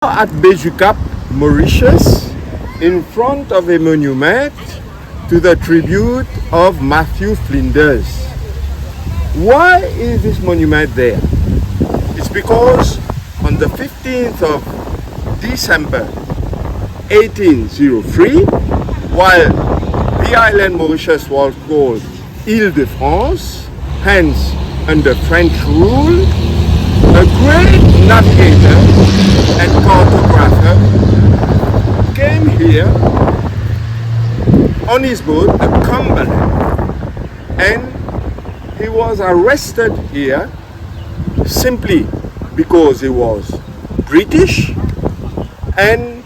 At Cap, Mauritius, in front of a monument to the tribute of Matthew Flinders. Why is this monument there? It's because on the 15th of December 1803, while the island Mauritius was called Île-de-France, hence under French rule, a great navigator and cartographer came here on his boat, the Cumberland, and he was arrested here simply because he was British and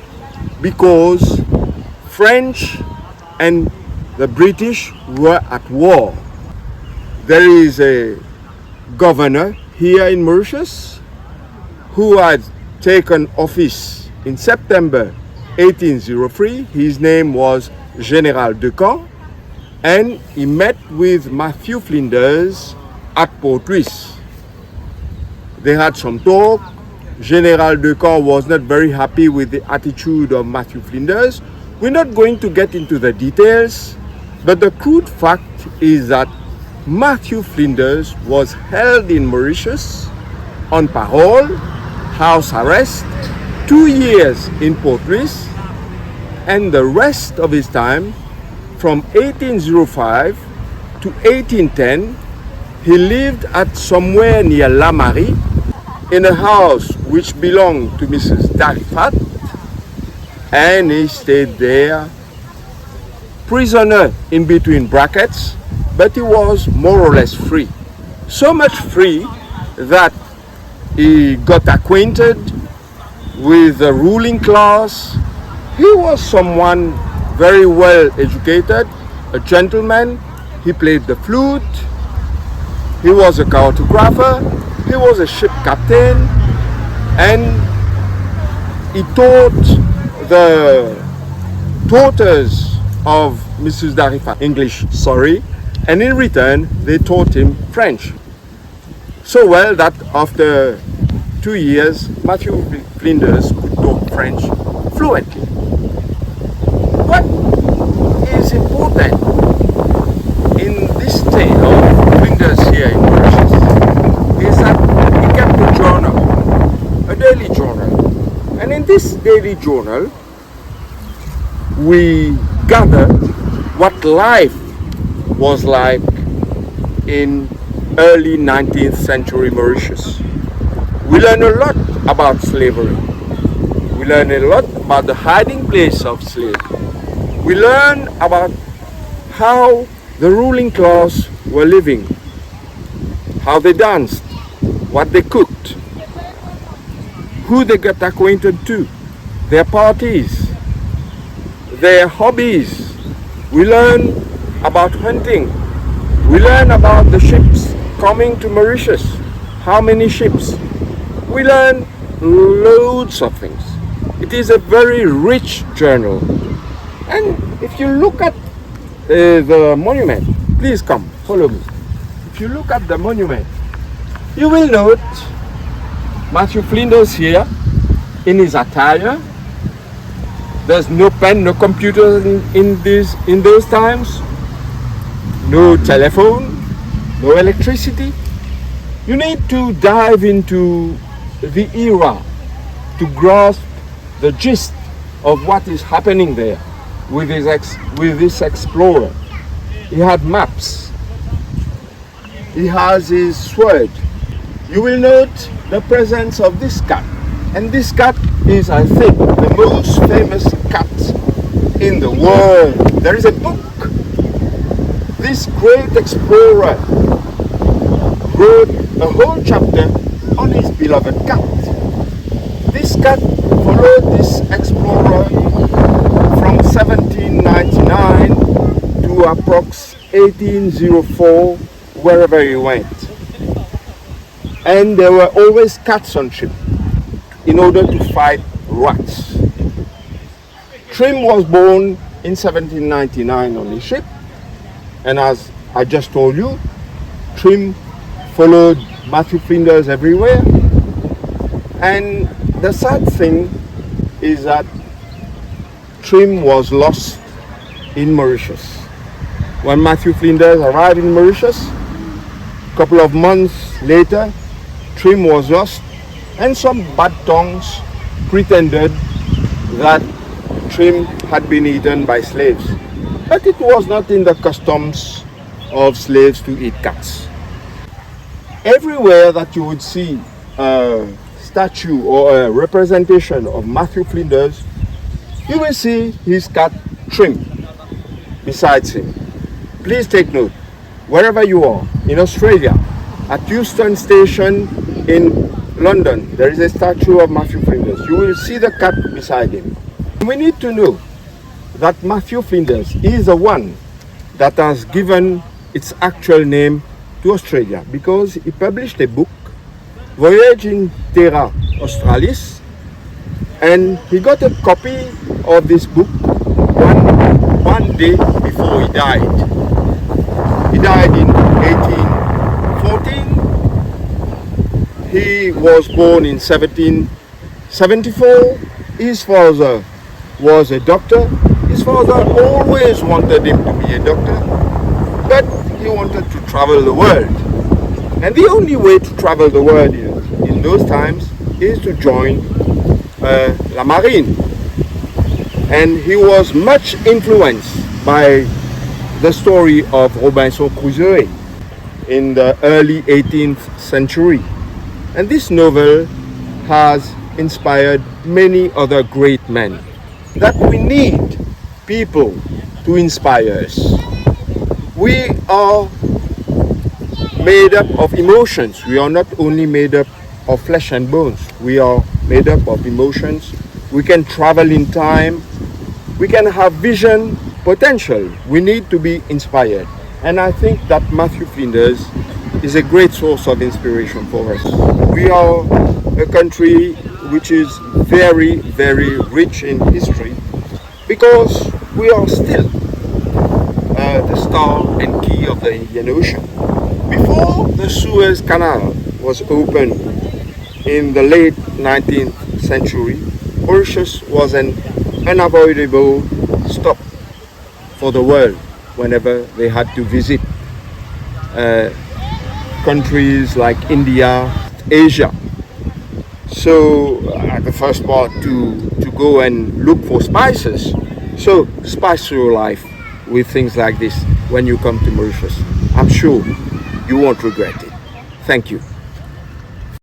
because French and the British were at war. There is a governor here in Mauritius who had taken office in September 1803. His name was General de Camp, and he met with Matthew Flinders at Port Louis. They had some talk. General de Camp was not very happy with the attitude of Matthew Flinders. We're not going to get into the details, but the crude fact is that Matthew Flinders was held in Mauritius on parole, house arrest, 2 years in Port Louis, and the rest of his time, from 1805 to 1810, he lived at somewhere near La Marie in a house which belonged to Mrs. Darifat, and he stayed there, prisoner in between brackets, but he was more or less free. So much free that he got acquainted with the ruling class. He was someone very well educated, a gentleman. He played the flute. He was a cartographer. He was a ship captain. And he taught the daughters of Mrs. Darifat English, and in return they taught him French. So well that after 2 years, Matthew Flinders could talk French fluently. What is important in this tale of Flinders here in Mauritius is that he kept a journal, a daily journal. And in this daily journal, we gather what life was like in early 19th century Mauritius. We learn a lot about slavery. We learn a lot about the hiding place of slaves. We learn about how the ruling class were living, how they danced, what they cooked, who they got acquainted to, their parties, their hobbies. We learn about hunting. We learn about the ships coming to Mauritius. How many ships? We learn loads of things. It is a very rich journal. And if you look at the monument, please come, follow me. If you look at the monument, you will note Matthew Flinders here in his attire. There's no pen, no computer in those times. No telephone, no electricity. You need to dive into the era to grasp the gist of what is happening there with this explorer. He had maps. He has his sword. You will note the presence of this cat. And this cat is, I think, the most famous cat in the world. There is a book. This great explorer wrote a whole chapter on his beloved cat. This cat followed this explorer from 1799 to approx 1804, wherever he went. And there were always cats on ship in order to fight rats. Trim was born in 1799 on the ship, and as I just told you, Trim followed Matthew Flinders everywhere. And the sad thing is that Trim was lost in Mauritius. When Matthew Flinders arrived in Mauritius, a couple of months later, Trim was lost, and some bad tongues pretended that Trim had been eaten by slaves. But it was not in the customs of slaves to eat cats. Everywhere that you would see a statue or a representation of Matthew Flinders, you will see his cat Trim besides him. Please take note, wherever you are, in Australia, at Euston Station in London, there is a statue of Matthew Flinders. You will see the cat beside him. We need to know that Matthew Flinders is the one that has given its actual name to Australia, because he published a book, Voyage in Terra Australis, and he got a copy of this book one day before he died. He died in 1814. He was born in 1774. His father was a doctor. His father always wanted him to be a doctor, but he wanted to travel the world. And the only way to travel the world in those times is to join la marine. And he was much influenced by the story of Robinson Crusoe in the early 18th century. And this novel has inspired many other great men. That we need people to inspire us. We are made up of emotions. We are not only made up of flesh and bones. We are made up of emotions. We can travel in time. We can have vision, potential. We need to be inspired. And I think that Matthew Flinders is a great source of inspiration for us. We are a country which is very, very rich in history, because we are still the star and key of the Indian Ocean. Before the Suez Canal was opened in the late 19th century, Mauritius was an unavoidable stop for the world whenever they had to visit countries like India, Asia. So the first part to go and look for spices. So spice your life with things like this when you come to Mauritius. I'm sure you won't regret it. Thank you.